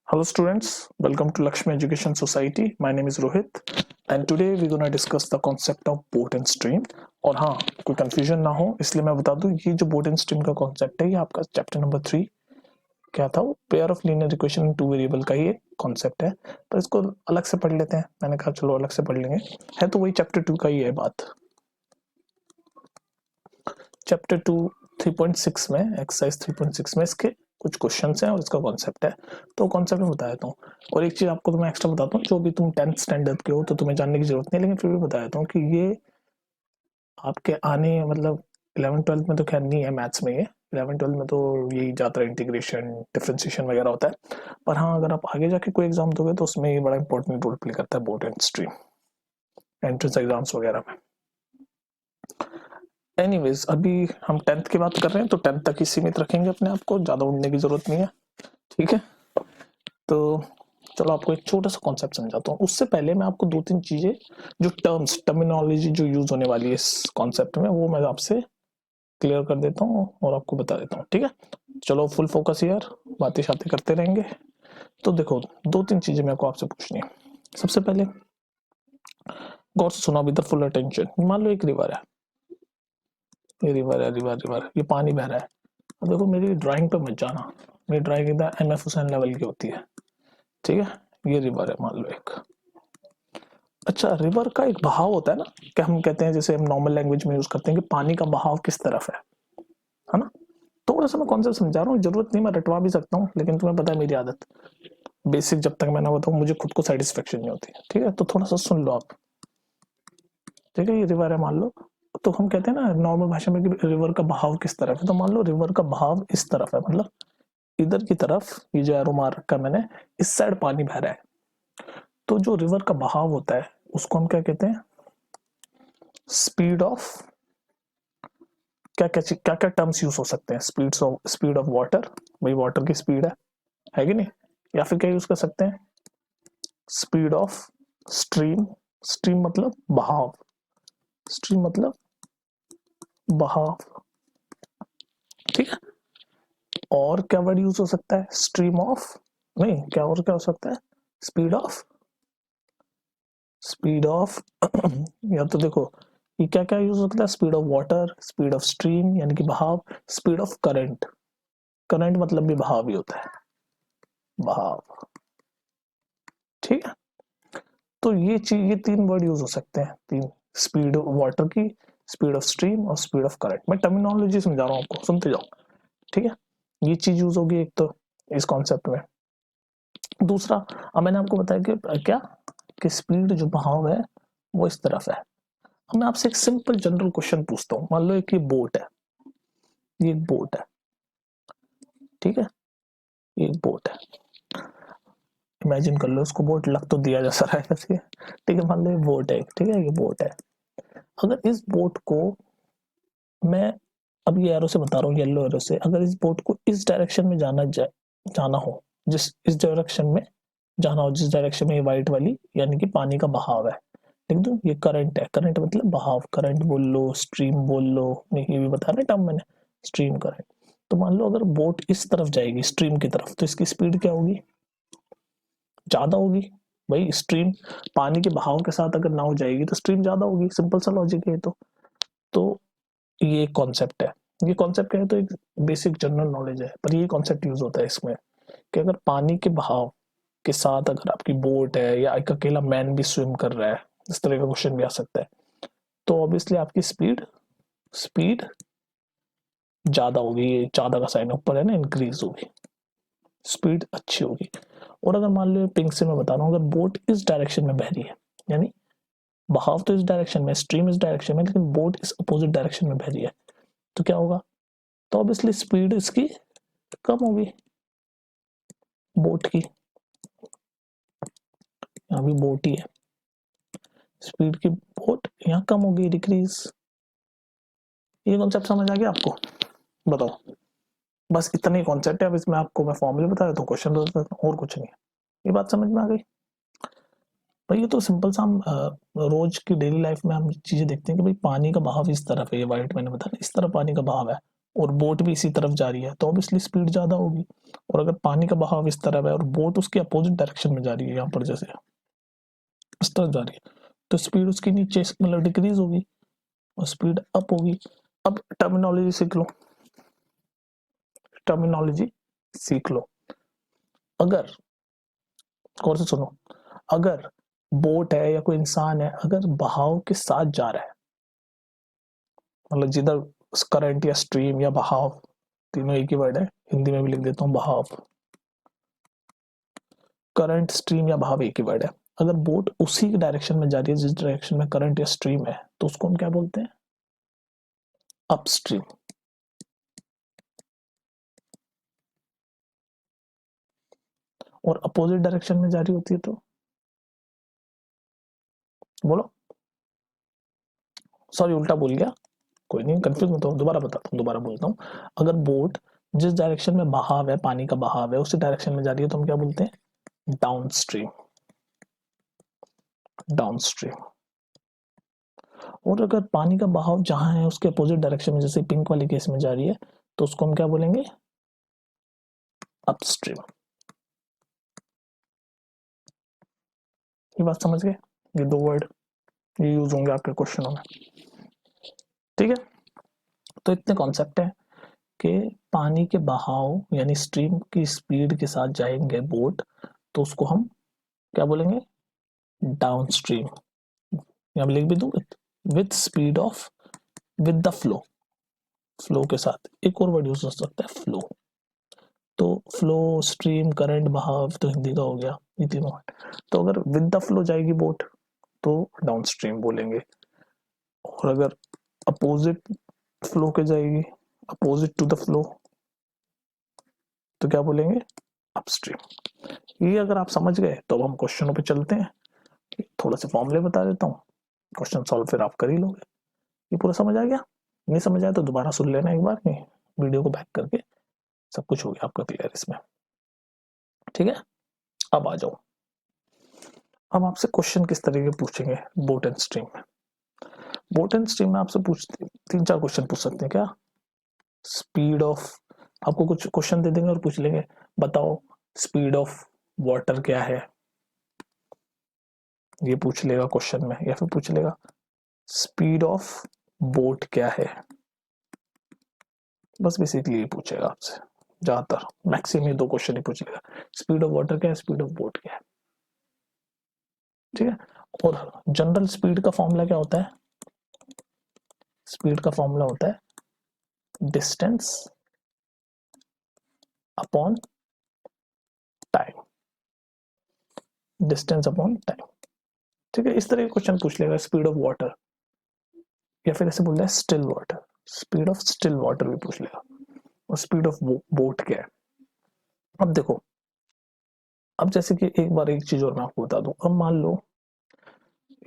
Hello students, welcome to Lakshmi Education Society. My name is Rohit and today we're going to discuss the concept of boat and stream. और हाँ, कोई confusion ना हो इसलिए मैं बता दूं, ये जो boat and stream का concept है ये आपका चैप्टर नंबर 3 क्या था, वो pair of linear equation in two variable का ही एक कॉन्सेप्ट है, पर इसको अलग से पढ़ लेते हैं। मैंने कहा चलो अलग से पढ़ लेंगे, है तो वही चैप्टर 2 का ही है बात। चैप्टर 2 3.6 में, एक्सरसाइज 3.6 में इसके कुछ क्वेश्चंस हैं और इसका कॉन्सेप्ट है, तो कॉन्सेप्ट में बता देता हूँ। और एक चीज आपको तो मैं एक्स्ट्रा बताता हूँ, जो भी तुम 10th स्टैंडर्ड के हो तो तुम्हें जानने की जरूरत नहीं, लेकिन फिर भी बता देता हूँ कि ये आपके आने मतलब 11th-12th में तो खैर नहीं है मैथ्स में, ये 11th-12th में तो यही ज्यादा इंटीग्रेशन डिफरेंशिएशन वगैरह होता है। पर हाँ, अगर आप आगे जाके कोई एग्जाम दोगे तो उसमें ये बड़ा इंपॉर्टेंट रोल प्ले करता है, boat and stream, entrance exams वगैरह में। एनीवेज, अभी हम 10th की बात कर रहे हैं तो 10th तक ही सीमित रखेंगे अपने आप को, ज्यादा उड़ने की जरूरत नहीं है, ठीक है। तो चलो आपको एक छोटा सा कॉन्सेप्ट समझाता हूँ। उससे पहले मैं आपको 2-3 चीजें, जो टर्मिनोलॉजी जो यूज होने वाली है इस कॉन्सेप्ट में, वो मैं आपसे क्लियर कर देता हूँ और आपको बता देता हूँ, ठीक है। चलो फुल फोकस यार, बातें शातें करते रहेंगे। तो देखो, 2-3 चीजें मेरे को आपसे पूछनी है। सबसे पहले गौर से सुनो विद फुल अटेंशन। मान लो एक रिवर है, ये रिवर है, रिवर ये पानी बह रहा है। अब देखो मेरी ड्राइंग पे मत जाना, मेरी ड्राइंग एकदम एम एफ हुसैन लेवल की होती है, ठीक है। ये रिवर है मान लो एक। अच्छा, रिवर का एक बहाव होता है ना, क्या हम कहते हैं, जैसे हम नॉर्मल लैंग्वेज में यूज करते हैं कि पानी का बहाव किस तरफ है ना। थोड़ा सा मैं कॉन्सेप्ट समझा रहा हूँ, जरूरत नहीं मैं रटवा भी सकता हूँ, लेकिन तुम्हें पता है मेरी आदत, बेसिक जब तक मैं ना बताऊँ मुझे खुद को सेटिस्फेक्शन नहीं होती, ठीक है। तो थोड़ा सा सुन लो आप, ठीक है। ये रिवर है मान लो, तो हम कहते हैं ना नॉर्मल भाषा में कि रिवर का बहाव किस तरफ है, तो मान लो रिवर का बहाव इस तरफ है, मतलब इधर की तरफ, ये जो एरो मार रखा मैंने, इस साइड पानी बह रहा है। तो जो रिवर का बहाव होता है उसको हम क्या कहते हैं, स्पीड ऑफ, क्या क्या क्या टर्म्स यूज हो सकते हैं, स्पीड ऑफ वाटर, भाई वाटर की स्पीड है कि नहीं, या फिर क्या यूज कर सकते हैं, स्पीड ऑफ स्ट्रीम, स्ट्रीम मतलब बहाव, स्ट्रीम मतलब बहाव, ठीक है। और क्या वर्ड यूज हो सकता है, स्ट्रीम ऑफ, नहीं क्या, और क्या हो सकता है, स्पीड ऑफ, स्पीड ऑफ या तो देखो ये क्या क्या यूज हो सकता है, speed of water, speed of stream यानी कि बहाव, स्पीड ऑफ करंट, करंट मतलब भी बहाव ही होता है, बहाव, ठीक है। तो ये चीज, ये 3 वर्ड यूज हो सकते हैं, 3, स्पीड वाटर की, स्पीड ऑफ स्ट्रीम और स्पीड ऑफ करंट। मैं टर्मिनोलॉजी समझा रहा हूँ आपको, सुनते जाओ, ठीक है। ये चीज यूज होगी एक तो इस कॉन्सेप्ट में। दूसरा, अब मैंने आपको बताया कि क्या, कि स्पीड जो बहाव है वो इस तरफ है। अब मैं आपसे एक सिंपल जनरल क्वेश्चन पूछता हूँ। मान लो एक ये बोट है, ये एक बोट है, ठीक है, ये एक बोट है, इमेजिन कर लो उसको बोट, लग तो दिया जैसा रहा है ऐसे, ठीक है। मान लो ये बोट है, ठीक है, ये बोट है। अगर इस बोट को मैं, अब ये एरो से बता रहा हूँ, येलो एरो से, अगर इस बोट को इस डायरेक्शन में जाना हो, जिस इस डायरेक्शन में जाना हो, जिस डायरेक्शन में ये व्हाइट वाली यानी कि पानी का बहाव है, लिख दो ये करंट है, करंट मतलब बहाव, करंट बोल लो, स्ट्रीम बोल लो, नहीं ये भी बता रहे टर्म मैंने, स्ट्रीम करंट। तो मान लो अगर बोट इस तरफ जाएगी, स्ट्रीम की तरफ, तो इसकी स्पीड क्या होगी, ज्यादा होगी। भाई स्ट्रीम पानी के बहाव के साथ अगर नाव जाएगी तो स्ट्रीम ज्यादा होगी, सिंपल सा लॉजिक है। तो ये कॉन्सेप्ट है, ये कॉन्सेप्ट क्या है, तो एक बेसिक जनरल नॉलेज है, पर ये कॉन्सेप्ट यूज होता है इसमें कि अगर पानी के बहाव के साथ अगर आपकी बोट है या एक अकेला मैन भी स्विम कर रहा है, इस तरह का क्वेश्चन भी आ सकता है, तो ऑब्वियसली आपकी स्पीड स्पीड ज्यादा होगी, ज्यादा का साइन ऊपर है ना, इंक्रीज होगी, स्पीड अच्छी होगी। और अगर मान लो पिंक से मैं बता रहा हूँ, अगर बोट इस डायरेक्शन में बह रही है, यानी बहाव तो इस डायरेक्शन में, स्ट्रीम इस डायरेक्शन में, लेकिन बोट इस अपोजिट डायरेक्शन में बह रही है, तो क्या होगा, तो ऑब्वियसली स्पीड इसकी कम होगी, बोट की, यहाँ भी बोट ही है, स्पीड की बोट यहाँ कम होगी, डिक्रीज। ये कॉन्सेप्ट समझ आ गया आपको, बताओ। बस इतना ही कॉन्सेप्ट है, अब इसमें आपको मैं फॉर्मूले बता देता हूँ, क्वेश्चन बता देता हूँ, और कुछ नहीं है। ये बात समझ में आ गई भाई। ये तो सिंपल सा हम रोज की डेली लाइफ में हम चीजें देखते हैं कि भाई पानी का बहाव इस तरफ है, ये वाइट मैंने बताया इस तरफ पानी का बहाव है, और बोट भी इसी तरफ जा रही है तो ऑब्वियसली स्पीड ज़्यादा होगी। और अगर पानी का बहाव इस तरफ है और बोट उसके अपोजिट डायरेक्शन में जा रही है, यहाँ पर जैसे इस तरफ जा रही है, तो स्पीड उसकी नीचे मतलब डिक्रीज होगी और स्पीड अप होगी। अब टर्मिनोलॉजी सीख लो, टर्मिनोलॉजी सीख लो। अगर और से सुनो, अगर बोट है या कोई इंसान है, अगर बहाव के साथ जा रहा है, मतलब जिधर करंट या स्ट्रीम या बहाव, तीनों एक ही वर्ड है, हिंदी में भी लिख देता हूँ बहाव, करंट स्ट्रीम या बहाव एक ही वर्ड है। अगर बोट उसी डायरेक्शन में जा रही है जिस डायरेक्शन में करंट या स्ट्रीम है, तो उसको हम क्या बोलते हैं? अपस्ट्रीम। और अपोजिट डायरेक्शन में जा रही होती है तो बोलो, सॉरी उल्टा बोल गया, कोई नहीं, कंफ्यूज मत हो, दोबारा बताता हूँ, दोबारा बोलता हूँ। अगर बोट जिस डायरेक्शन में बहाव है, पानी का बहाव है, उसी डायरेक्शन में जा रही है तो हम क्या बोलते हैं? Down stream, down stream. और अगर पानी का बहाव जहां है उसके अपोजिट डायरेक्शन में, जैसे पिंक वाले केस में जा रही है, तो उसको हम क्या बोलेंगे? अपस्ट्रीम। ये बात समझ गए? ये दो वर्ड ये यूज होंगे आपके क्वेश्चनों में, ठीक है? तो इतने कॉन्सेप्ट है कि पानी के बहाव यानी स्ट्रीम की स्पीड के साथ जाएंगे बोट, तो उसको हम क्या बोलेंगे? Down stream. यहाँ लिख भी दूं, with speed of, with the flow, flow के साथ। एक और वर्ड यूज हो सकता है, फ्लो। तो फ्लो, स्ट्रीम, करंट, बहाव तो हिंदी का हो गया, ये तीनों। तो अगर विद द फ्लो जाएगी बोट तो डाउन स्ट्रीम बोलेंगे, और अगर अपोजिट फ्लो के जाएगी, अपोजिट टू द फ्लो, तो क्या बोलेंगे? अपस्ट्रीम। ये अगर आप समझ गए तो अब हम क्वेश्चनों पे चलते हैं। थोड़ा से फॉर्मूले बता देता हूँ, क्वेश्चन सॉल्व फिर आप कर ही लोगे। ये पूरा समझ आ गया? नहीं समझ आया तो दोबारा सुन लेना एक बार, नहीं वीडियो को बैक करके, सब कुछ हो गया आपका क्लियर इसमें, ठीक है? अब आ जाओ, हम आपसे क्वेश्चन किस तरीके पूछेंगे बोट एंड स्ट्रीम में। बोट एंड स्ट्रीम में आपसे पूछते 3-4 क्वेश्चन पूछ सकते हैं। क्या? स्पीड ऑफ, आपको कुछ क्वेश्चन दे देंगे और पूछ लेंगे बताओ स्पीड ऑफ वाटर क्या है, ये पूछ लेगा क्वेश्चन में। या फिर पूछ लेगा स्पीड ऑफ बोट क्या है, बस बेसिकली ये पूछेगा आपसे। ज्यादातर मैक्सिमम 2 क्वेश्चन ही पूछ लेगा, स्पीड ऑफ वाटर क्या है, स्पीड ऑफ बोट क्या है, ठीक है? और जनरल स्पीड का फॉर्मूला क्या होता है? स्पीड का फॉर्मूला होता है distance upon time, distance upon time, ठीक है? इस तरह के क्वेश्चन पूछ लेगा स्पीड ऑफ वाटर, या फिर ऐसे बोल रहा है still water, speed of still water भी पूछ लेगा। और स्पीड ऑफ बोट क्या है? अब देखो, अब जैसे कि एक बार एक चीज और मैं आपको बता दूं। अब मान लो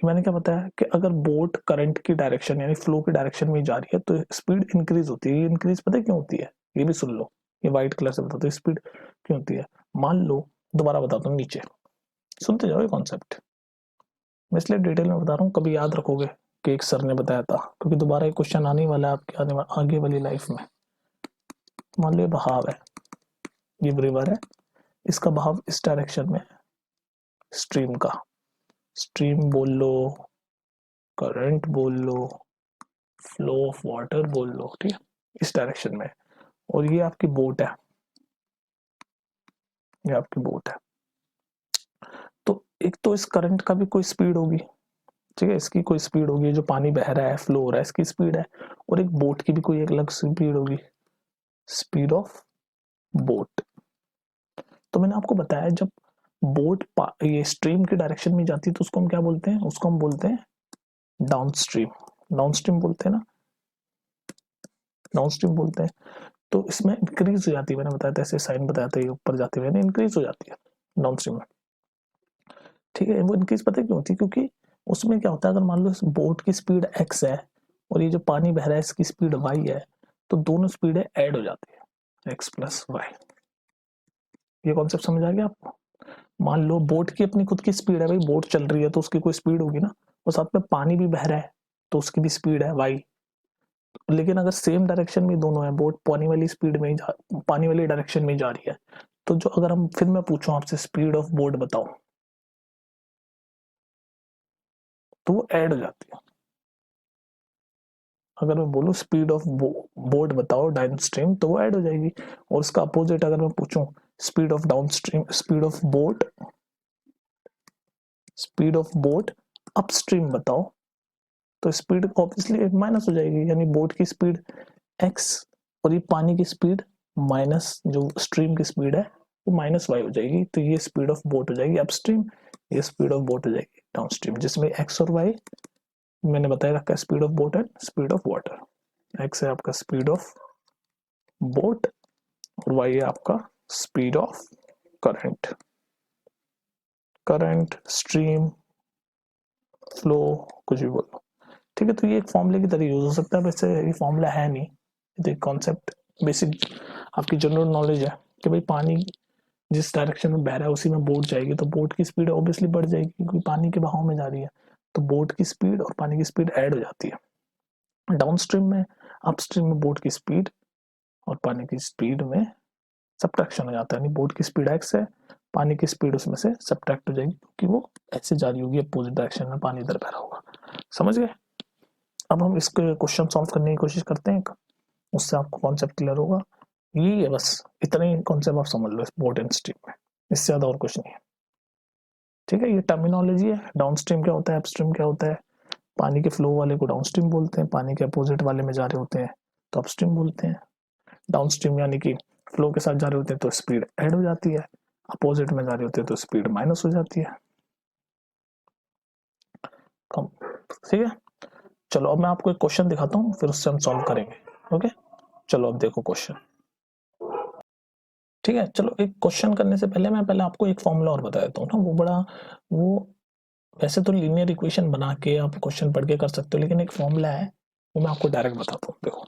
मैंने क्या बताया कि अगर बोट करंट की डायरेक्शन यानी फ्लो की डायरेक्शन में जा रही है तो स्पीड इंक्रीज होती है। ये इंक्रीज पता है क्यों होती है? ये भी सुन लो, ये व्हाइट कलर से बताते स्पीड क्यों होती है। मान लो, दोबारा बताता हूँ, नीचे सुनते जाओ ये कॉन्सेप्ट, मैं इसलिए डिटेल में बता रहा हूँ, कभी याद रखोगे कि एक सर ने बताया था, क्योंकि दोबारा एक क्वेश्चन आने वाला है आपके आगे वाली लाइफ में। मान लो ये बहाव है, ये रिवर है, इसका बहाव इस डायरेक्शन में, स्ट्रीम का, स्ट्रीम बोल लो, करंट बोल लो, फ्लो ऑफ वाटर बोल लो, ठीक है, इस डायरेक्शन में। और ये आपकी बोट है, ये आपकी बोट है। तो एक तो इस करंट का भी कोई स्पीड होगी, ठीक है, इसकी कोई स्पीड होगी, जो पानी बह रहा है, फ्लो हो रहा है, इसकी स्पीड है। और एक बोट की भी कोई एक अलग स्पीड होगी, स्पीड ऑफ बोट। तो मैंने आपको बताया जब बोट ये स्ट्रीम की डायरेक्शन में जाती है तो उसको हम क्या बोलते हैं? उसको हम बोलते हैं डाउन स्ट्रीम, डाउन स्ट्रीम बोलते हैं ना, डाउन स्ट्रीम बोलते हैं। तो इसमें इंक्रीज हो जाती है, मैंने बताया था ऐसे साइन बताया था, ये ऊपर जाते हुए इंक्रीज हो जाती है डाउन स्ट्रीम में, ठीक है? वो इंक्रीज पता है क्यों होती है? क्योंकि उसमें क्या होता है, अगर मान लो इस बोट की स्पीड x है और ये जो पानी बह रहा है इसकी स्पीड y है, तो दोनों स्पीडें ऐड हो जाती है, x प्लस वाई। ये कॉन्सेप्ट समझ आ गया आपको? मान लो बोट की अपनी खुद की स्पीड है, भाई बोट चल रही है तो उसकी कोई स्पीड होगी ना, और साथ में पानी भी बह रहा है तो उसकी भी स्पीड है y, लेकिन अगर सेम डायरेक्शन में दोनों है, बोट पानी वाली स्पीड में पानी वाली डायरेक्शन में जा रही है, तो जो अगर हम फिर मैं पूछूं आपसे स्पीड ऑफ बोट बताओ, तो वो ऐड हो जाती है। अगर मैं बोलूं स्पीड ऑफ बोट बताओ डाउन स्ट्रीम, तो वो ऐड हो जाएगी। और उसका अपोजिट अगर मैं पूछूं speed of down stream, speed of boat upstream बताओ, तो स्पीड ऑब्वियसली माइनस हो जाएगी, यानी बोट की स्पीड एक्स और ये पानी की स्पीड माइनस जो स्ट्रीम की स्पीड है वो माइनस वाई हो जाएगी। तो ये स्पीड ऑफ बोट हो जाएगी अपस्ट्रीम, ये स्पीड ऑफ बोट हो जाएगी डाउनस्ट्रीम, जिसमें एक्स और वाई मैंने बताया रखा है, speed of boat and speed of water. X है आपका स्पीड ऑफ बोट और वाई है आपका speed of current, stream, flow, कुछ भी बोलो। ठीक है, तो ये एक फॉर्मूले की तरह यूज हो सकता है, वैसे ये फॉर्मूला है नहीं, ये कॉन्सेप्ट बेसिक आपकी जनरल नॉलेज है कि भाई पानी जिस डायरेक्शन में बह रहा है उसी में बोट जाएगी, तो बोट की स्पीड ऑब्वियसली बढ़ जाएगी क्योंकि पानी के बहाव में जा रही है, तो बोट की स्पीड और पानी की स्पीड ऐड हो जाती है। डाउन स्ट्रीम में, अपस्ट्रीम में बोट की स्पीड और पानी की स्पीड में सब्ट्रैक्शन हो जाता है, यानी बोट की स्पीड एक्स है, पानी की स्पीड उसमें से सब्ट्रैक्ट हो जाएगी क्योंकि वो ऐसे जा रही होगी अपोजिट डायरेक्शन में, पानी इधर बह रहा होगा। समझ गए? अब हम इसके क्वेश्चन सॉल्व करने की कोशिश करते हैं, उससे आपको कॉन्सेप्ट क्लियर होगा। यही है बस, इतना ही कॉन्सेप्ट आप समझ लो इस बोट एंड स्ट्रीम में, इससे ज्यादा और कुछ नहीं है। ठीक है, ये टर्मिनोलॉजी है। डाउन स्ट्रीम क्या होता है, अपस्ट्रीम क्या होता है। पानी के फ्लो वाले को डाउन स्ट्रीम बोलते हैं, पानी के अपोजिट वाले में जा रहे होते हैं तो अपस्ट्रीम बोलते हैं। डाउन स्ट्रीम यानी कि फ्लो के साथ जा रहे होते हैं तो स्पीड ऐड हो जाती है, अपोजिट में जा रहे होते हैं तो स्पीड माइनस हो जाती है। कम, ठीक है। चलो अब मैं आपको एक क्वेश्चन दिखाता हूँ, फिर उससे हम सॉल्व करेंगे। ओके, चलो अब देखो क्वेश्चन। ठीक है, चलो एक क्वेश्चन करने से पहले मैं आपको एक फॉर्मूला और बता देता हूँ ना, वो वैसे तो लीनियर इक्वेशन बना के आप क्वेश्चन पढ़ के कर सकते हो, लेकिन एक फॉर्मूला है वो मैं आपको डायरेक्ट बताता हूँ। देखो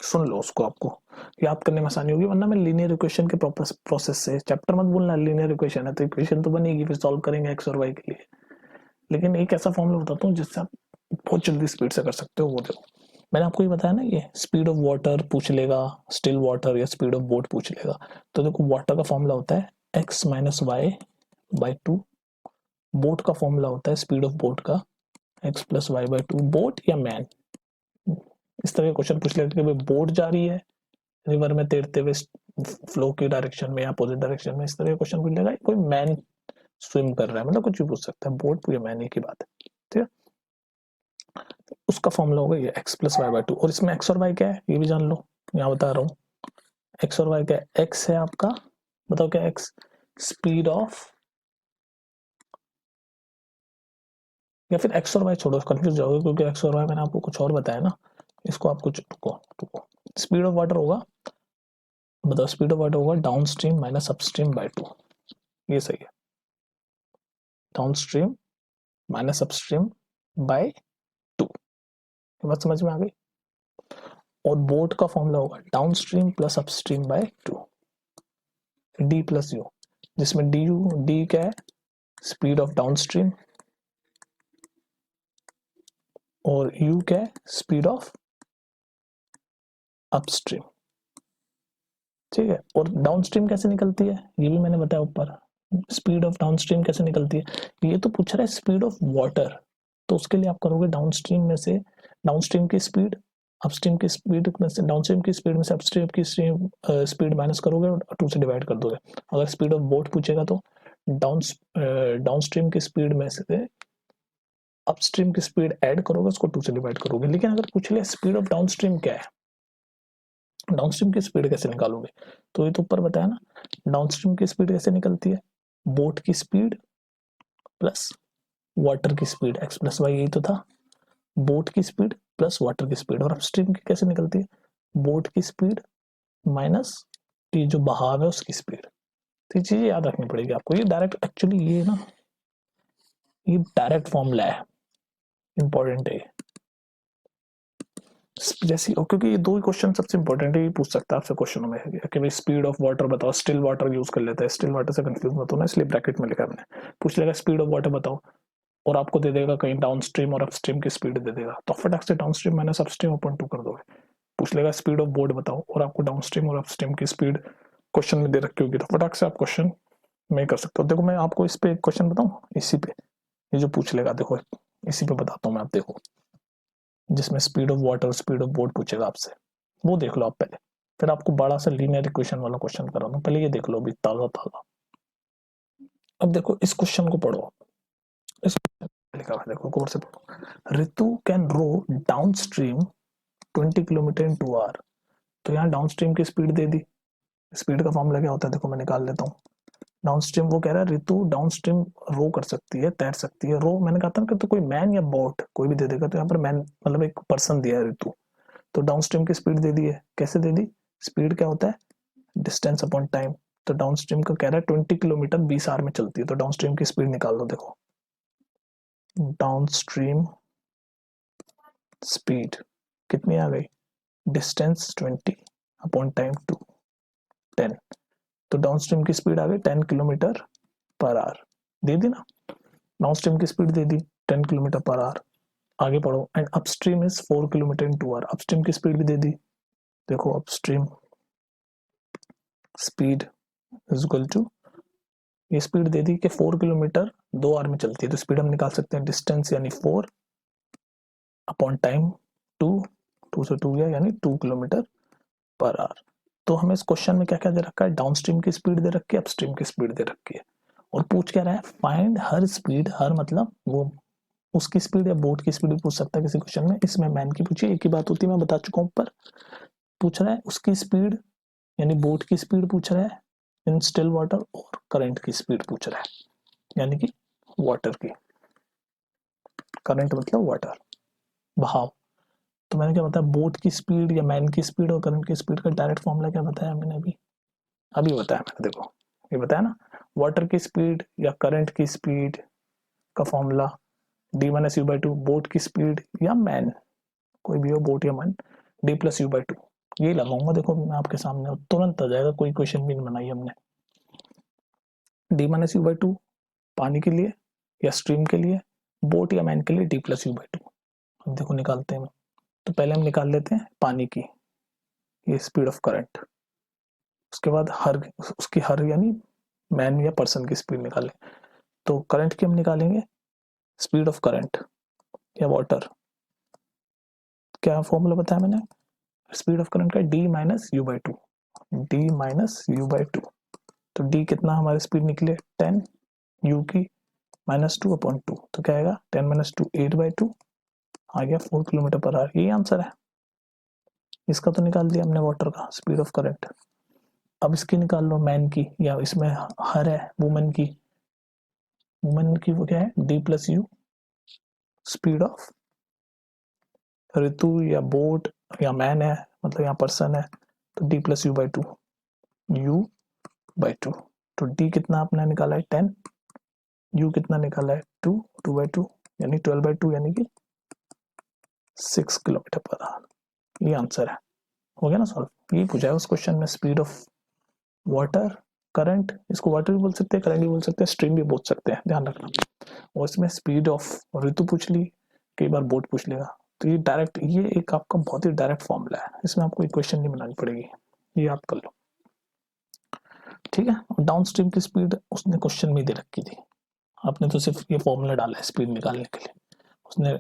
सुन लो उसको, आपको याद करने में आसानी होगी, वरना मैं लीनियर इक्वेशन के प्रोसेस से, चैप्टर मत बोलना लीनियर इक्वेशन है तो इक्वेशन तो बनेगी, फिर सॉल्व करेंगे एक्स और वाई के लिए, लेकिन एक ऐसा फॉर्मूला बताता हूँ जिससे आप बहुत जल्दी स्पीड से कर सकते हो। वो देखो, मैंने आपको ये बताया ना, ये स्पीड ऑफ वाटर पूछ लेगा, स्टिल वाटर, या स्पीड ऑफ बोट पूछ लेगा। तो देखो वाटर का फॉर्मूला होता है x minus y by two, boat का फॉर्मूला होता है स्पीड ऑफ बोट का x plus y by two. Boat या मैन, इस तरह के क्वेश्चन पूछ लेते हैं, बोट जा रही है रिवर में तैरते हुए फ्लो की डायरेक्शन में या अपोजिट डायरेक्शन में, इस तरह का क्वेश्चन पूछ लेगा। कोई मैन स्विम कर रहा है, मतलब कुछ भी पूछ सकता है, बोट या मैन एक ही बात है। ठीक है, उसका फॉर्मूला होगा ये x plus y by two, और इसमें एक्स और वाई क्या है ये भी जान लो, यहाँ बता रहा हूँ। एक्स और वाई क्या है, एक्स है आपका, बताओ क्या एक्स, स्पीड ऑफ, या फिर एक्स और वाई छोड़ो कंफ्यूज जाओगे क्योंकि एक्स और वाई मैंने आपको कुछ और बताया ना, इसको आप कुछ रुको, स्पीड ऑफ वाटर होगा, बताओ स्पीड ऑफ वाटर होगा down stream minus upstream by two, ये सही है, down stream minus upstream by two, बात समझ में आ गई। और बोट का फॉर्मूला होगा down stream plus upstream by two, D plus you, जिसमें डी यू, डी क्या है, स्पीड ऑफ डाउन स्ट्रीम, और यू क्या है, स्पीड ऑफ अपस्ट्रीम। ठीक है, और डाउन स्ट्रीम कैसे निकलती है ये भी मैंने बताया ऊपर, स्पीड ऑफ डाउन स्ट्रीम कैसे निकलती है, ये तो पूछ रहा है स्पीड ऑफ वाटर, तो उसके लिए आप करोगे डाउन स्ट्रीम में से डाउन स्ट्रीम की स्पीड, अपस्ट्रीम की स्पीड में से, डाउन स्ट्रीम की स्पीड में से अपस्ट्रीम की स्पीड माइनस करोगे और टू से डिवाइड कर दोगे। अगर स्पीड ऑफ बोट पूछेगा तो डाउन डाउन स्ट्रीम की स्पीड में से अपस्ट्रीम की स्पीड ऐड करोगे, उसको टू से डिवाइड करोगे। लेकिन अगर पूछ लिया स्पीड ऑफ डाउन स्ट्रीम क्या है, डाउनस्ट्रीम की स्पीड कैसे निकालोगे, तो ये तो ऊपर बताया ना, डाउनस्ट्रीम की स्पीड कैसे निकलती है, बोट की स्पीड प्लस वाटर की स्पीड, एक्स प्लस वाई, यही तो था, बोट की स्पीड प्लस वाटर की स्पीड। और अपस्ट्रीम की कैसे निकलती है, बोट की स्पीड माइनस ये जो बहाव है उसकी स्पीड। तो ये चीजें याद रखनी पड़ेगी आपको, ये डायरेक्ट एक्चुअली ये ना, ये डायरेक्ट फॉर्मूला है, इंपॉर्टेंट है जैसी, क्योंकि ये दो ही क्वेश्चन सबसे इंपॉर्टेंट है, ये पूछ सकता है आपसे क्वेश्चनों में कि भाई स्पीड ऑफ वाटर बताओ, स्टिल वाटर यूज कर लेता है, स्टिल वाटर से कंफ्यूज मत होना, इसलिए ब्रैकेट में लिखा मैंने, पूछ लेगा स्पीड ऑफ वाटर बताओ, और आपको दे देगा कहीं डाउन स्ट्रीम और अपस्ट्रीम की स्पीड दे देगा, तो फटाक से down stream minus upstream upon 2 कर दोगे। पूछ लेगा स्पीड ऑफ बोट बताओ, और आपको डाउन स्ट्रीम और अपस्ट्रीम की स्पीड क्वेश्चन में दे रखी होगी, तो फटाक से आप क्वेश्चन में कर सकते हो। देखो मैं आपको इस पे एक क्वेश्चन बताऊं, इसी पे ये जो पूछ लेगा, देखो इसी पे बताता हूँ मैं, आप देखो, जिसमें speed of water, speed of boat पूछेगा आपसे, वो देख लो आप पहले, फिर आपको बड़ा सा लीनियर इक्वेशन वाला क्वेश्चन करा दूं, पहले ये देख लो अभी ताजा ताजा। अब देखो इस क्वेश्चन को पढ़ो, इस लिखा हुआ है, देखो गौर से पढ़ो। Ritu can row down stream 20 kilometre in 2 hour. तो यहाँ डाउन स्ट्रीम की स्पीड दे दी, स्पीड का फॉर्मूला क्या होता है, देखो मैं निकाल लेता हूँ। डाउन स्ट्रीम वो कह रहा है ऋतु डाउन स्ट्रीम रो कर सकती है, तैर सकती है। रो मैंने कहा था ना कि तो कोई मैन या बोट कोई भी दे देगा, तो यहाँ पर मैन मतलब एक पर्सन दिया है ऋतु, तो डाउन स्ट्रीम की स्पीड दे दी है। कैसे दे दी, स्पीड क्या होता है, डिस्टेंस अपॉन टाइम। तो डाउन स्ट्रीम का कह रहा है 20 किलोमीटर 20 आवर में चलती है, तो डाउन स्ट्रीम की स्पीड निकाल दो। देखो डाउन स्ट्रीम स्पीड कितनी आ गई, डिस्टेंस 20 अपॉन टाइम 10, तो डाउन स्ट्रीम की स्पीड आ गई 10 किलोमीटर पर आवर, दे दी ना। डाउन स्ट्रीम की स्पीड दे दी 10 किलोमीटर पर आवर। आगे पढ़ो, and upstream is 4 kilometre in 2 hour. Upstream की स्पीड भी दे दी, देखो upstream speed is equal to, ये स्पीड दे दी कि 4 किलोमीटर 2 आवर में चलती है, तो स्पीड हम निकाल सकते हैं, डिस्टेंस यानी 4 अपॉन टाइम 2, 2 से 2 गया यानी 2 किलोमीटर पर आवर। तो हमें इस क्वेश्चन में क्या क्या दे रखा है, डाउन स्ट्रीम की स्पीड दे रखी है, अपस्ट्रीम की स्पीड दे रखी है, और पूछ क्या रहा है, फाइंड हर स्पीड, हर मतलब वो उसकी स्पीड या बोट की स्पीड भी पूछ सकता है किसी क्वेश्चन में। इसमें मैन की पूछी, एक ही बात होती है, मैं बता चुका हूँ ऊपर। पूछ रहा है उसकी स्पीड यानी बोट की स्पीड पूछ रहा है इन स्टिल वाटर, और करंट की स्पीड पूछ रहा है यानी कि वाटर की, करंट मतलब वाटर, बहाव। तो मैंने क्या बताया, बोट की स्पीड या मैन की स्पीड और करंट की स्पीड का डायरेक्ट फॉर्मूला क्या बताया मैंने, अभी अभी बताया मैंने, देखो ये बताया ना, वाटर की स्पीड या करंट की स्पीड का formula D minus you by two, boat की स्पीड या मैन, कोई भी हो बोट या man, D plus you by two, यही लगाऊंगा। देखो मैं आपके सामने तुरंत आ जाएगा, कोई क्वेश्चन भी नहीं बनाई हमने। D minus you by two पानी के लिए या स्ट्रीम के लिए, बोट या मैन के लिए D plus you by two. अब देखो निकालते हैं, तो पहले हम निकाल लेते हैं पानी की, ये स्पीड ऑफ करंट, उसके बाद हर उसकी हर यानी मैन या पर्सन की स्पीड निकालें। तो करंट की हम निकालेंगे स्पीड ऑफ करंट या वाटर, क्या फॉर्मूला बताया मैंने, स्पीड ऑफ करंट का D minus you by two, D minus you by two. तो डी कितना हमारी स्पीड निकले 10, यू की -2 अपॉन 2, तो क्या आएगा 10 माइनस 2 8 बाई 2, आ गया 4 किलोमीटर पर आवर, यही आंसर है। इसका तो निकाल दिया हमने वाटर का स्पीड ऑफ करंट। अब इसकी निकाल लो मैन की, या इसमें हर है वुमेन की, वुमेन की वो क्या है, D plus U, speed of Ritu या बोट या मैन है, मतलब यहाँ पर्सन है, तो D plus you by two, you by two. तो डी कितना आपने निकाला है 10, यू कितना निकाला है 2, 2 बाई टू यानी 12 बाई टू यानी कि 6 किलोमीटर पर आवर, ये आंसर है। हो गया ना सॉल्व, ये पूछा है उस क्वेश्चन में, स्पीड ऑफ वाटर करंट, इसको वाटर भी बोल सकते हैं, करंट भी बोल सकते हैं, स्ट्रीम भी बोल सकते हैं, ध्यान रखना। और इसमें स्पीड ऑफ ऋतु पूछ ली, कई बार बोट पूछ लेगा, तो ये डायरेक्ट, ये एक आपका बहुत ही डायरेक्ट फॉर्मूला है, इसमें आपको इक्वेशन नहीं बनानी पड़ेगी, ये याद कर लो, ठीक है। डाउन स्ट्रीम की स्पीड उसने क्वेश्चन में दे रखी थी, आपने तो सिर्फ ये फॉर्मूला डाला है स्पीड निकालने के लिए, उसने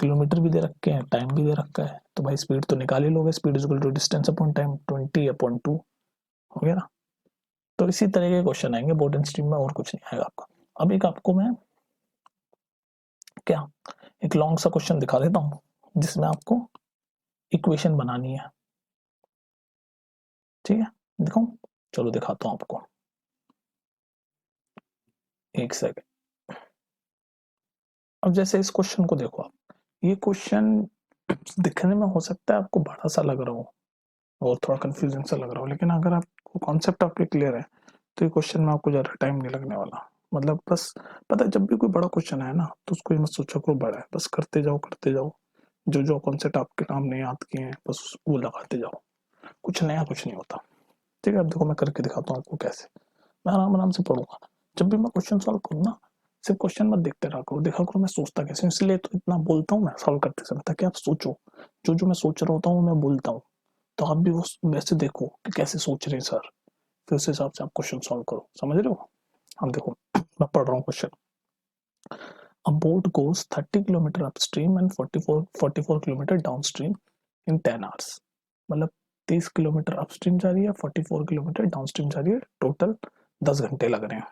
किलोमीटर भी दे रखे हैं, टाइम भी दे रखा है, तो भाई स्पीड तो निकाल ही लोगे, speed is equal to distance upon time 20 upon 2, हो गया ना। तो इसी तरह के क्वेश्चन आएंगे बोर्ड एंड स्ट्रीम में, और कुछ नहीं आएगा आपका। अब एक आपको मैं क्या एक लॉन्ग सा क्वेश्चन दिखा देता हूँ, जिसमें आपको इक्वेशन बनानी है, ठीक है, दिखाऊं, चलो दिखाता हूँ आपको, एक सेकंड। अब जैसे इस क्वेश्चन को देखो आप, ये क्वेश्चन दिखने में हो सकता है आपको बड़ा सा लग रहा हो और थोड़ा कंफ्यूजिंग सा लग रहा हो, लेकिन अगर आपको कॉन्सेप्ट आपके क्लियर है, तो ये क्वेश्चन में आपको ज़्यादा टाइम नहीं लगने वाला। मतलब बस पता है, जब भी कोई बड़ा क्वेश्चन है ना, तो उसको ये मत सोचो को बड़ा है, बस करते जाओ करते जाओ, जो जो कॉन्सेप्ट आपके सामने याद किए हैं बस वो लगाते जाओ, कुछ नया कुछ नहीं होता, ठीक है। अब देखो मैं करके दिखाता हूँ आपको कैसे, मैं आराम आराम से पढ़ूंगा, जब भी मैं क्वेश्चन सॉल्व करूँ ना, सिर्फ क्वेश्चन मत देखते रहा करो, देखा करो मैं सोचता कैसे हूं, इसलिए तो इतना बोलता हूँ मैं सॉल्व करते समय, ताकि आप सोचो, जो जो मैं सोच रहा होता हूँ मैं बोलता हूँ, तो आप भी वो वैसे देखो कि कैसे सोच रहे हैं सर, फिर उस हिसाब से आप क्वेश्चन सॉल्व करो, समझ रहे हो। अब देखो मैं पढ़ रहा हूँ question. A boat goes 30 kilometre upstream and 44 kilometre downstream in 10 hours. मतलब 30 किलोमीटर अपस्ट्रीम जा रही है, 44 किलोमीटर डाउनस्ट्रीम जा रही है, टोटल 10 घंटे लग रहे हैं।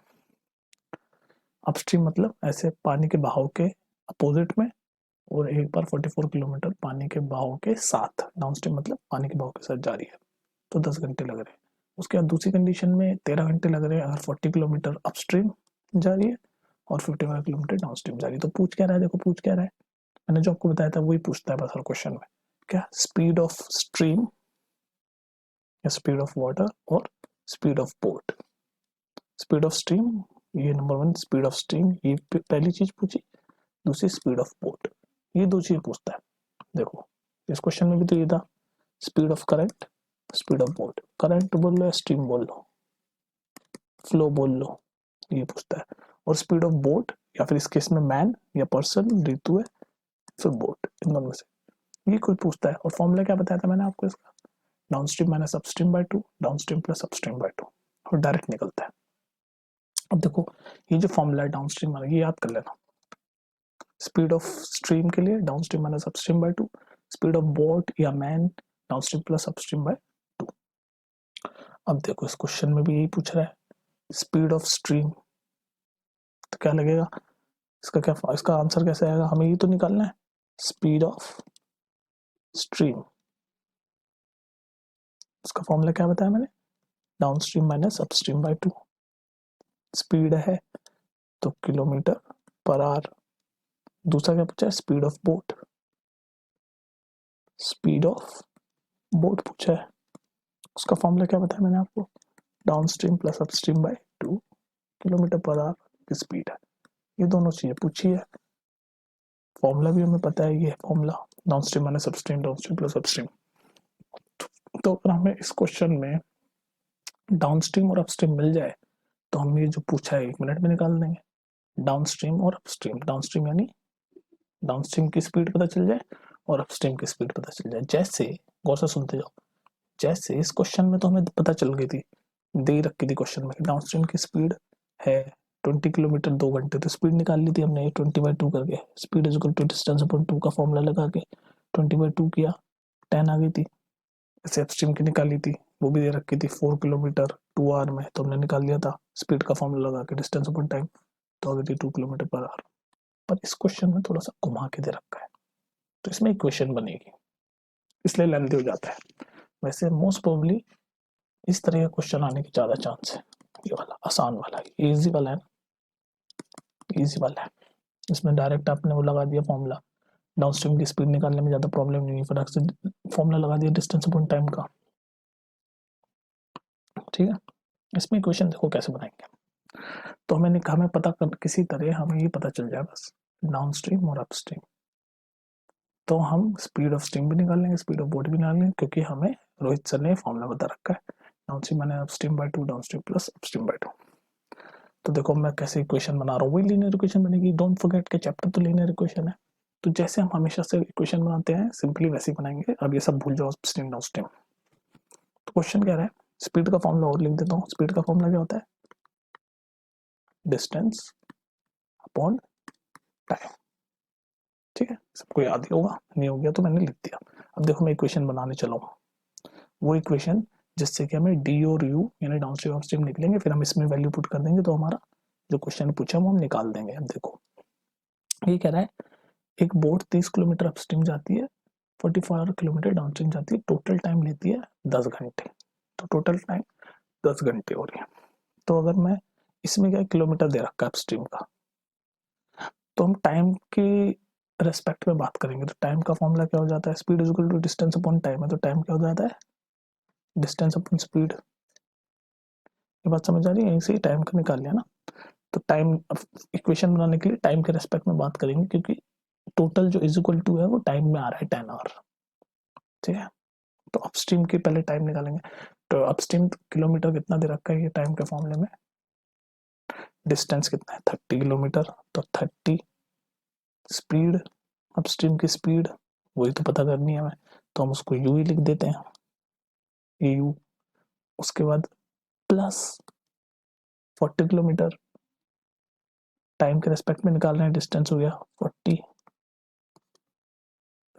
अपस्ट्रीम मतलब ऐसे पानी के बहाव के अपोजिट में, और एक बार 44 किलोमीटर पानी के बहाव के साथ, डाउनस्ट्रीम मतलब पानी के बहाव के साथ जा रही है, तो 10 घंटे लग रहे हैं। उसके बाद दूसरी कंडीशन में 13 घंटे लग रहे हैं अगर 40 किलोमीटर अपस्ट्रीम जा रही है और 55 किलोमीटर डाउनस्ट्रीम जा रही है। तो पूछ क्या रहा है, देखो पूछ क्या रहा है, मैंने जो आपको बताया था वही पूछता है बस हर क्वेश्चन में, क्या स्पीड ऑफ स्ट्रीम या स्पीड ऑफ वाटर और speed of boat. Speed of stream, ये नंबर 1 स्पीड ऑफ स्ट्रीम, ये पहली चीज पूछी, दूसरी स्पीड ऑफ बोट, ये दो चीज पूछता है। देखो इस क्वेश्चन में भी तो ये था, speed of current, speed of boat, current बोल लो या स्ट्रीम बोल लो, फ्लो बोल लो, ये पूछता है। और स्पीड ऑफ बोट, या फिर इस केस में मैन या पर्सन, ऋतु है, फिर बोट, इन दोनों में से ये कोई पूछता है। और फॉर्मूला क्या बताया था मैंने आपको इसका, downstream minus upstream by 2, downstream plus upstream by 2, और डायरेक्ट निकलता है। अब देखो ये जो फॉर्मूला है डाउनस्ट्रीम वाला, ये याद कर लेना। स्पीड ऑफ स्ट्रीम के लिए downstream minus upstream by 2, speed of boat या man downstream plus upstream by 2। अब देखो इस क्वेश्चन में भी यही पूछ रहा है, स्पीड ऑफ स्ट्रीम, तो क्या लगेगा इसका, क्या इसका आंसर कैसे आएगा, हमें ये तो निकालना है स्पीड ऑफ स्ट्रीम। उसका फॉर्मूला क्या बताया मैंने, downstream minus upstream by 2, speed है तो किलोमीटर पर आवर। दूसरा क्या पूछा है, speed of boat, speed of boat पूछा है, उसका फॉर्मूला क्या बताया मैंने आपको, downstream plus upstream by 2 kilometre per hour की स्पीड है। ये दोनों चीजें पूछी है, फॉर्मूला भी हमें पता है, ये formula downstream minus upstream, downstream plus upstream. तो अगर हमें इस क्वेश्चन में डाउनस्ट्रीम और अपस्ट्रीम मिल जाए, तो हम ये जो पूछा है 1 मिनट में निकाल देंगे। डाउनस्ट्रीम और अपस्ट्रीम, डाउनस्ट्रीम यानी डाउनस्ट्रीम की स्पीड पता चल जाए और अपस्ट्रीम की स्पीड पता चल जाए। जैसे गौर से सुनते जाओ, जैसे इस क्वेश्चन में तो हमें पता चल गई थी, दे रखी थी क्वेश्चन में, डाउनस्ट्रीम की स्पीड है 20 किलोमीटर 2 घंटे, तो स्पीड निकाल ली थी हमने 20/2 करके, speed is equal to distance upon 2 का फॉर्मूला लगा के 20/2 किया, 10 आ गई थी। ऐसे अपस्ट्रीम की निकाली थी, वो भी दे रखी थी 4 किलोमीटर 2 आवर में, तो हमने निकाल लिया था स्पीड का फॉर्मूला लगा के डिस्टेंस अपॉन टाइम, तो आ गई थी 2 किलोमीटर पर आवर। पर इस क्वेश्चन में थोड़ा सा घुमा के दे रखा है, तो इसमें इक्वेशन बनेगी, इसलिए लेंथी हो जाता है। वैसे मोस्ट प्रोबेबली इस तरह का क्वेश्चन आने के ज्यादा चांस है, ये वाला आसान वाला, इजी वाला है ना, इजी वाला है, इसमें डायरेक्ट आपने वो लगा दिया फॉर्मूला, डाउनस्ट्रीम की स्पीड निकालने में ज्यादा प्रॉब्लम नहीं है, फटाक से फॉर्मूला लगा दिया डिस्टेंस अपॉन टाइम का, ठीक है। इसमें इक्वेशन देखो कैसे बनाएंगे, तो हमें पता कर, किसी तरह हमें ये पता चल जाए बस डाउनस्ट्रीम और अपस्ट्रीम, तो हम स्पीड ऑफ स्ट्रीम भी निकाल लेंगे, स्पीड ऑफ बोट भी निकाल लेंगे, क्योंकि हमें रोहित सर ने फॉर्मूला बता रखा है, डाउनस्ट्रीम माने upstream by 2, downstream plus upstream by 2। तो देखो मैं कैसे इक्वेशन बना रहा हूँ, वही लीनियर इक्वेशन बनेगी, डोंट फॉरगेट के चैप्टर तो लीनियर इक्वेशन है, तो जैसे हम हमेशा से इक्वेशन बनाते हैं सिंपली वैसे ही बनाएंगे। अब ये सब भूल जाओ, अपस्ट्रीम डाउनस्ट्रीम। तो क्वेश्चन कह रहा है, स्पीड का फॉर्मूला और लिख देता हूँ, स्पीड का फॉर्मूला क्या होता है, डिस्टेंस अपॉन टाइम, ठीक है, सबको याद ही होगा, नहीं हो गया तो मैंने लिख दिया। अब देखो मैं इक्वेशन बनाने चला हूँ, वो इक्वेशन जिससे कि हमें डी और यू यानी डाउनस्ट्रीम अपस्ट्रीम निकलेंगे, फिर हम इसमें वैल्यू पुट कर देंगे, तो हमारा जो क्वेश्चन पूछा वो हम निकाल देंगे। अब देखो ये कह रहा है, एक बोट 30 किलोमीटर अपस्ट्रीम जाती है, 44 किलोमीटर डाउनस्ट्रीम जाती है, टोटल टाइम लेती है 10 घंटे, तो टोटल टाइम 10 घंटे हो रही है। तो अगर मैं इसमें क्या किलोमीटर दे रखा है अपस्ट्रीम का, तो हम टाइम की रेस्पेक्ट में बात करेंगे, तो टाइम का फॉर्मूला क्या हो जाता है, speed is equal to distance upon time है, तो टाइम क्या हो जाता है, डिस्टेंस अपॉन स्पीड। ये बात समझ आ रही है, यहीं से ही टाइम का निकाल लिया ना। तो टाइम इक्वेशन बनाने के लिए टाइम के रेस्पेक्ट में बात करेंगे, क्योंकि टोटल जो इज इक्वल टू है वो टाइम में आ रहा है 10 आवर, ठीक है। तो अपस्ट्रीम की पहले टाइम निकालेंगे, तो अपस्ट्रीम किलोमीटर कितना दे रखा है ये टाइम के फॉर्मूले में, डिस्टेंस कितना है 30 किलोमीटर, तो 30 स्पीड, अपस्ट्रीम की स्पीड वही तो पता करनी है हमें, तो हम उसको यू ही लिख देते हैं, ये यू। उसके बाद प्लस 40 किलोमीटर, टाइम के रेस्पेक्ट में निकाल रहे हैं, डिस्टेंस हो गया 40,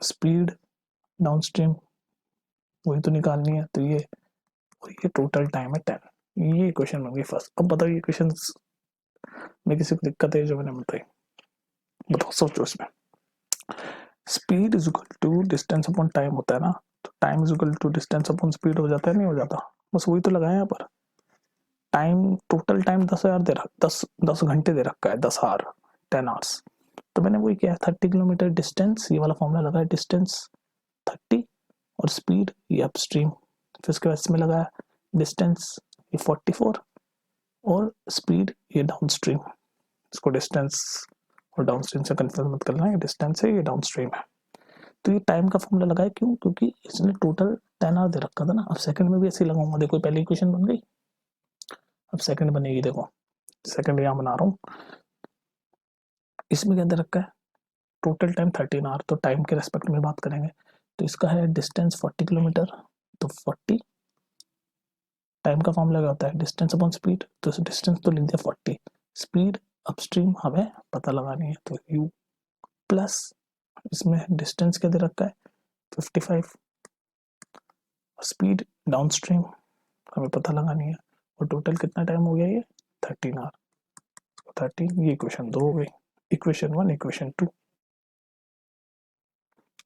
स्पीड डाउनस्ट्रीम वही तो निकालनी है, तो ये, और ये टोटल टाइम है 10। ये क्वेश्चन बन गई फर्स्ट। अब बताओ ये क्वेश्चन में किसी को दिक्कत है जो मैंने बताई, बताओ सोचो इसमें। Speed is equal to distance upon time होता है ना, तो time is equal to distance upon speed हो जाता है, नहीं हो जाता? बस वही तो लगाया यहाँ पर। टाइम, टोटल टाइम 10,000 दे रखा, 10 घंटे दे रखा है, 10 आवर, 10 आवर्स। तो मैंने वही किया 30 किलोमीटर डिस्टेंस, ये वाला फॉर्मूला लगाया, डिस्टेंस 30 और स्पीड ये अपस्ट्रीम, फिर उसके बाद इसमें लगाया डिस्टेंस ये 44 और स्पीड ये डाउनस्ट्रीम। इसको डिस्टेंस और डाउनस्ट्रीम से कंफ्यूज मत करना, ये डिस्टेंस है, ये डाउनस्ट्रीम है। तो ये टाइम का फॉर्मूला लगाया क्यों? क्योंकि इसने टोटल 10 आवर दे रखा था ना। अब सेकंड में भी ऐसे ही लगाऊंगा, देखो पहली इक्वेशन बन गई, अब सेकंड बनेगी, देखो सेकंड यहाँ बना रहा हूँ। इसमें क्या दे रखा है? टोटल टाइम 13 आवर, तो टाइम के रेस्पेक्ट में बात करेंगे, तो इसका है डिस्टेंस 40 किलोमीटर, तो 40 टाइम का फॉर्मूला क्या होता है? डिस्टेंस अपॉन स्पीड, तो डिस्टेंस तो लिख दिया 40, स्पीड अपस्ट्रीम हमें पता लगानी है, तो यू प्लस इसमें डिस्टेंस क्या दे रखा है 55, स्पीड डाउनस्ट्रीम हमें पता लगानी है, और टोटल कितना टाइम हो गया ये 13 आवर, 13। ये इक्वेशन 2 हो गई, इक्वेशन 1, इक्वेशन 2।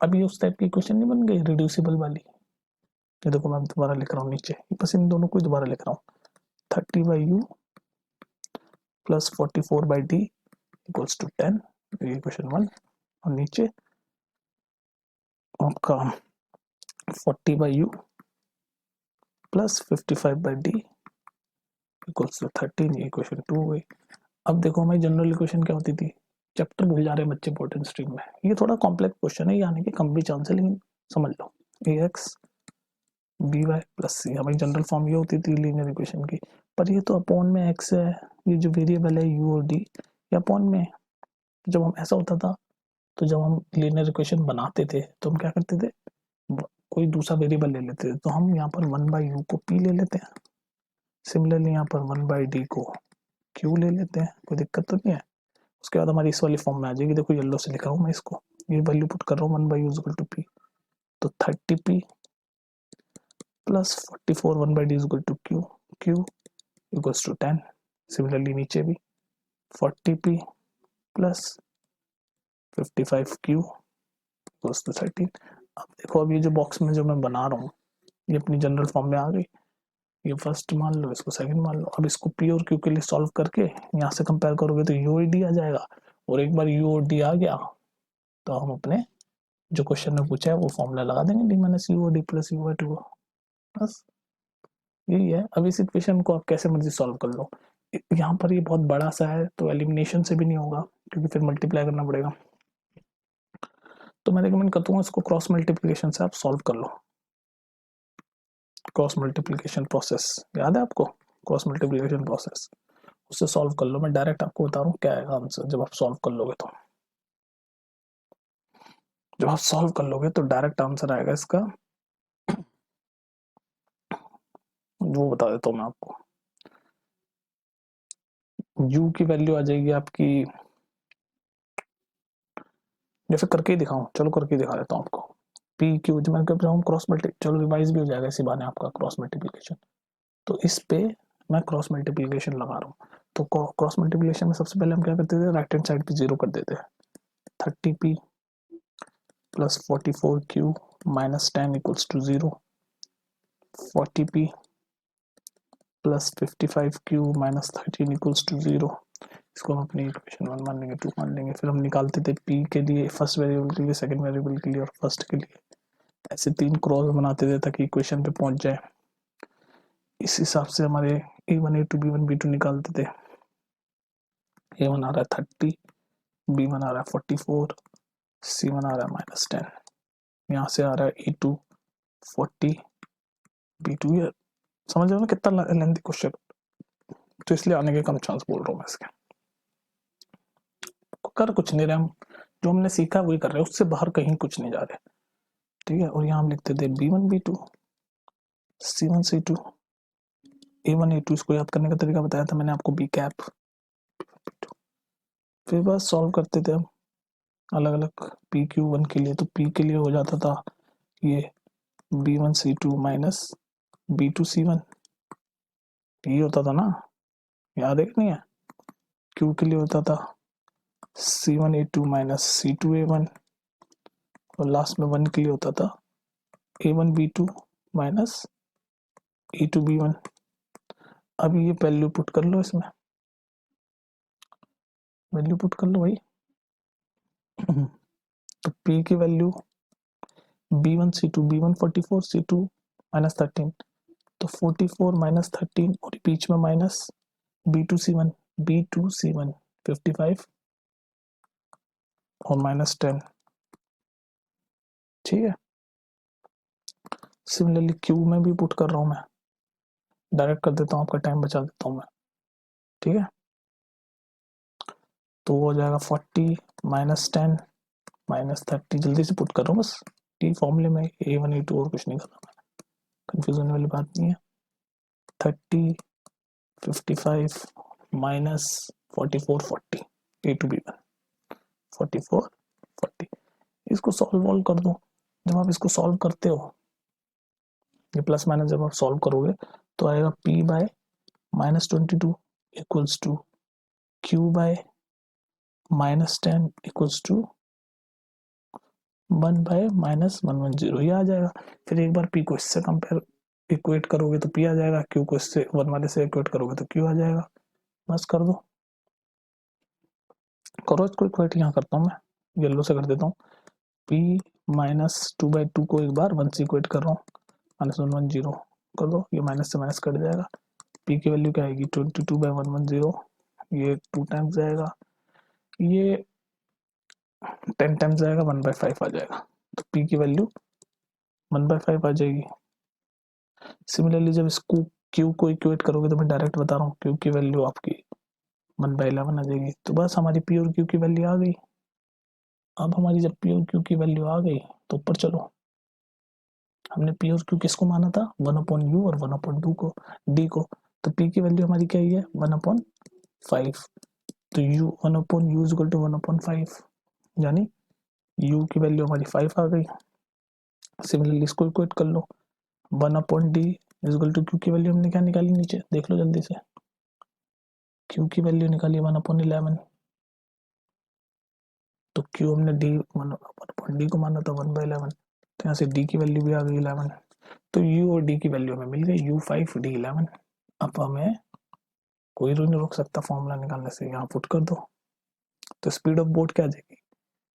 अब ये उस टाइप की इक्वेशन नहीं बन गई रिड्यूसिबल वाली, ये देखो मैं दोबारा लिख रहा हूँ नीचे, बस इन दोनों को ही दोबारा लिख रहा हूँ, 30/u plus 44/d equals to 10, ये इक्वेशन 1। और नीचे आपका 40/u plus 55/d equals to 13, ये इक्वेशन 2 हो गई। अब देखो हमारी जनरल इक्वेशन क्या होती थी, चैप्टर भूल जा रहे हैं बच्चे इंपॉर्टेंट स्ट्रीम में, ये थोड़ा कॉम्प्लेक्स क्वेश्चन है, ये आने के कम भी चांस है, लेकिन समझ लो ax by प्लस सी, हमारी जनरल फॉर्म ये होती थी लीनियर इक्वेशन की। पर ये तो अपॉन में x है, ये जो वेरिएबल है u और d ये अपॉन में। जब हम ऐसा होता था, तो जब हम लीनियर इक्वेशन बनाते थे तो हम क्या करते थे, कोई दूसरा वेरिएबल ले लेते थे, तो हम यहाँ पर 1/u को p ले लेते हैं, सिमिलरली यहाँ पर 1/d को q ले लेते हैं, कोई दिक्कत तो नहीं है। उसके बाद हमारी इस वाली फॉर्म में आ जाएगी, देखो येलो से लिख रहा हूँ मैं इसको, ये वैल्यू पुट कर रहा हूँ 1/u इक्वल टू p, तो 30p plus 44 1/d equal to q, q equals to 10। Similarly नीचे भी 40p plus 55q equals to 13। अब देखो, अब ये जो बॉक्स में जो मैं बना रहा हूँ ये अपनी जनरल फॉर्म में आ गई, ये फर्स्ट मान लो, इसको सेकंड मान लो। अब इसको p और q के लिए सॉल्व करके यहाँ से कंपेयर करोगे तो u और d आ जाएगा, और एक बार u और d आ गया तो हम अपने जो क्वेश्चन में पूछा है वो फॉर्मूला लगा देंगे, d माइनस u और d प्लस u/2, बस यही है। अब इस इक्वेशन को आप कैसे मर्जी सॉल्व कर लो, यहाँ पर ये बहुत बड़ा सा है तो एलिमिनेशन से भी नहीं होगा, क्योंकि फिर मल्टीप्लाई करना पड़ेगा। तो मैं रिकमेंड करता हूँ इसको क्रॉस मल्टीप्लिकेशन से आप सॉल्व कर लो, क्रॉस मल्टीप्लिकेशन प्रोसेस याद है आपको, क्रॉस मल्टीप्लिकेशन प्रोसेस, उससे सॉल्व कर लो। मैं डायरेक्ट आपको बता रहा हूँ क्या आएगा आंसर जब आप सॉल्व कर लोगे, तो जब आप सॉल्व कर लोगे तो डायरेक्ट आंसर आएगा इसका, वो बता देता हूँ मैं आपको। u की वैल्यू आ जाएगी आपकी, जैसे करके ही दिखाऊं, चलो करके दिखा देता हूँ आपको। p q जो मैं कर रहा हूँ क्रॉस मल्टी, चलो रिवाइज भी हो जाएगा इसी बहाने आपका क्रॉस मल्टीप्लिकेशन। तो इस पे मैं क्रॉस मल्टीप्लिकेशन लगा रहा हूँ, तो क्रॉस मल्टीप्लिकेशन में सबसे पहले हम क्या करते थे, राइट हैंड साइड पे 0 कर देते हैं, 30p plus 44q minus 10 equals to 0, 40p plus 55q minus 13 equals to 0। इसको हम अपनी इक्वेशन 1 मान लेंगे, 2 मान लेंगे। फिर हम निकालते थे p के लिए फर्स्ट वेरिएबल के लिए, सेकंड वेरिएबल के लिए और फर्स्ट के लिए, ऐसे 3 क्रॉस बनाते थे ताकि इक्वेशन पे पहुंच जाए। इस हिसाब से हमारे a1 a2 b1 b2 निकालते थे। a1 आ रहा है 30, b1 आ रहा है 44, c1 आ रहा है माइनस 10, यहाँ से आ रहा है a2 40, b2। ये समझ रहे हो ना कितना लेंथी क्वेश्चन, तो इसलिए आने के कम चांस बोल रहा हूँ मैं इसके। कर कुछ नहीं रहे हम, जो हमने सीखा वही कर रहे हैं, उससे बाहर कहीं कुछ नहीं जा रहे। ठीक है, और यहाँ हम लिखते थे B1 B2 C1 C2 A1 A2, इसको याद करने का तरीका बताया था मैंने आपको, B कैप। फिर बस सॉल्व करते थे हम अलग अलग PQ1 के लिए, तो P के लिए हो जाता था ये B1 C2 minus B2 C1, ये होता था ना, याद है कि नहीं है। Q के लिए होता था C1 A2 minus C2 A1, और लास्ट में 1 के लिए होता था A1 B2 minus A2 B1। अब ये वैल्यू पुट कर लो, इसमें वैल्यू पुट कर लो भाई। तो P की value B1 C2 B1 44 C2 minus 13, तो 44 माइनस 13 और बीच में माइनस B2 C1 55 और माइनस 10। ठीक है, सिमिलरली Q में भी पुट कर रहा हूँ मैं, डायरेक्ट कर देता हूँ, आपका टाइम बचा देता हूँ मैं। ठीक है, तो हो जाएगा 40 माइनस 10 माइनस 30, जल्दी से पुट कर रहा हूँ बस, टी फॉर्मूले में A1 A2 और कुछ नहीं करना मैं, कंफ्यूज होने वाली बात नहीं है। 30 55 माइनस 44 40 A2 B1 44 40, इसको सॉल्व कर दो। जब आप इसको सॉल्व करते हो, ये प्लस माइनस जब आप सॉल्व करोगे तो आएगा P by minus 22 equals to Q by minus 10 equals to 1 by minus 110, ये आ जाएगा। फिर एक बार P को इससे कंपेयर इक्वेट करोगे तो P आ जाएगा, Q को इससे 1 वाले से इक्वेट करोगे तो Q आ जाएगा। बस कर दो, करो इसको इक्वेट। यहाँ करता हूँ मैं, येलो से कर देता हूँ। P माइनस 2/2 को एक बार 1 से इक्वेट कर रहा हूँ, माइनस 110 कर दो, ये माइनस से माइनस कट जाएगा। P की वैल्यू क्या आएगी 22/110, ये 2 टाइम्स जाएगा, ये 10 टाइम्स जाएगा, 1/5 आ जाएगा। तो P की वैल्यू 1/5 आ जाएगी। सिमिलरली जब इसको Q को इक्वेट करोगे तो मैं डायरेक्ट बता रहा हूँ, Q की वैल्यू आपकी 1/11 आ जाएगी। तो बस हमारी P और Q की वैल्यू आ गई। अब हमारी जब P और Q की वैल्यू आ गई तो ऊपर चलो, हमने P और Q किसको माना था 1/U और 1/2 को, D को। तो P की वैल्यू हमारी क्या है 1/5, तो U 1/U is equal to 1/5, यानी U की वैल्यू हमारी 5 आ गई। सिमिलरली इसको इक्वेट कर लो, 1/D is equal to Q की वैल्यू हमने क्या निकाली, नीचे देख लो जल्दी से, Q की वैल्यू निकाली 1/11, तो Q हमने D को माना था 1/11, तो यहाँ से D की वैल्यू भी आ गई 11। तो U और D की वैल्यू हमें मिल गई, U5 D11। अब हमें कोई नहीं रोक सकता फॉर्मूला निकालने से, यहाँ पुट कर दो। तो स्पीड ऑफ बोट क्या आ जाएगी,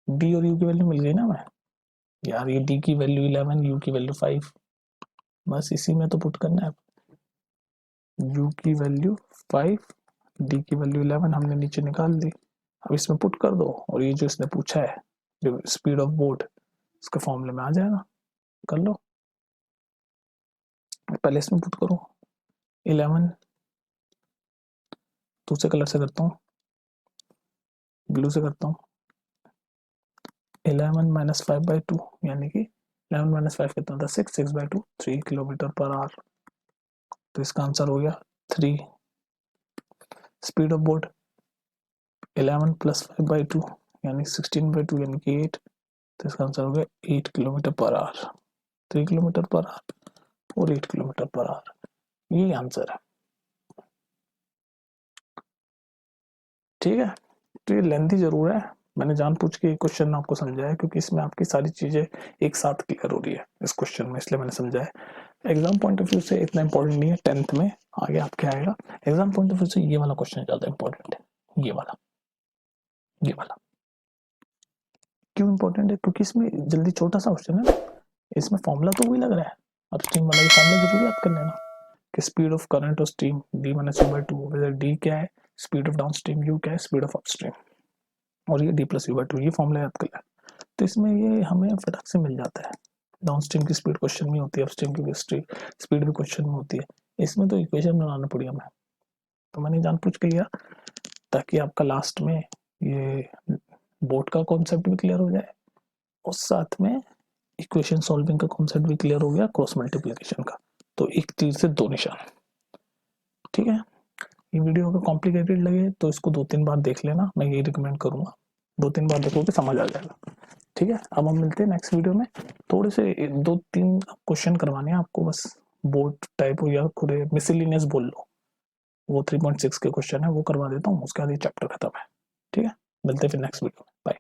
D और U की वैल्यू मिल गई ना हमें यार, ये D की वैल्यू 11, U की वैल्यू 5, बस इसी में तो पुट करना है। U की वैल्यू 5, D की वैल्यू 11 हमने नीचे निकाल दी। अब इसमें पुट कर दो, और ये जो इसने पूछा है जो स्पीड ऑफ बोट, इसके फॉर्मूले में आ जाएगा, कर लो। पहले इसमें पुट करो 11, दूसरे कलर से करता हूँ, ब्लू से करता हूँ। 11 माइनस 5/2 यानी कि 11 माइनस 5 कितना था 6, 6/2 3 किलोमीटर पर आवर, तो इसका आंसर हो गया 3। स्पीड ऑफ बोट 11 प्लस 5/2 यानी 16/2 यानी कि 8, तो इसका आंसर हो गया 8 kilometre per our, 3 kilometre per our और 8 किलोमीटर पर आवर, यही आंसर है। ठीक है, तो ये लेंथी जरूर है, मैंने जानबूझ के क्वेश्चन आपको समझाया क्योंकि इसमें आपकी सारी चीजें एक साथ क्लियर हो रही है इस क्वेश्चन में, इसलिए मैंने समझाया। एग्जाम पॉइंट ऑफ व्यू से इतना इंपॉर्टेंट नहीं है, 10th में आगे आपके आएगा। एग्जाम पॉइंट ऑफ व्यू से ये वाला क्वेश्चन ज्यादा इंपॉर्टेंट है, ये वाला क्यों इंपॉर्टेंट है, क्योंकि इसमें जल्दी छोटा सा क्वेश्चन है, इसमें फॉर्मूला तो वही लग रहा है, अपस्ट्रीम वाला, ये फॉर्मूला जरूर याद कर लेना कि स्पीड ऑफ करंट और stream D minus U/2, D क्या है स्पीड ऑफ डाउनस्ट्रीम, U क्या है स्पीड ऑफ अपस्ट्रीम, और ये D प्लस U/2, ये फॉर्मूला याद कर लेना। तो इसमें ये हमें फटाक से मिल जाता है, डाउनस्ट्रीम की स्पीड क्वेश्चन में होती है, अपस्ट्रीम की स्पीड भी क्वेश्चन में होती है, इसमें तो इक्वेशन बनाना पड़ी हमें। तो मैंने जानबूझ के लिया ताकि आपका लास्ट में ये बोर्ड का कॉन्सेप्ट भी क्लियर हो जाए और साथ में इक्वेशन सॉल्विंग का कॉन्सेप्ट भी क्लियर हो गया, क्रॉस मल्टीप्लिकेशन का। तो एक तीर से दो निशान। ठीक है, ये वीडियो अगर कॉम्प्लिकेटेड लगे तो इसको 2-3 बार देख लेना, मैं यही रिकमेंड करूंगा। 2-3 बार देखोगे समझ आ जाएगा। ठीक है, अब हम मिलते हैं नेक्स्ट वीडियो में। थोड़े से 2-3 क्वेश्चन करवाने हैं आपको, बस बोर्ड टाइप हो या पूरे मिसलिनियस बोल लो, वो 3.6 के क्वेश्चन है, वो करवा देता हूँ, उसके बाद ये चैप्टर खत्म है। ठीक है, मिलते हैं फिर नेक्स्ट वीडियो में। बाय।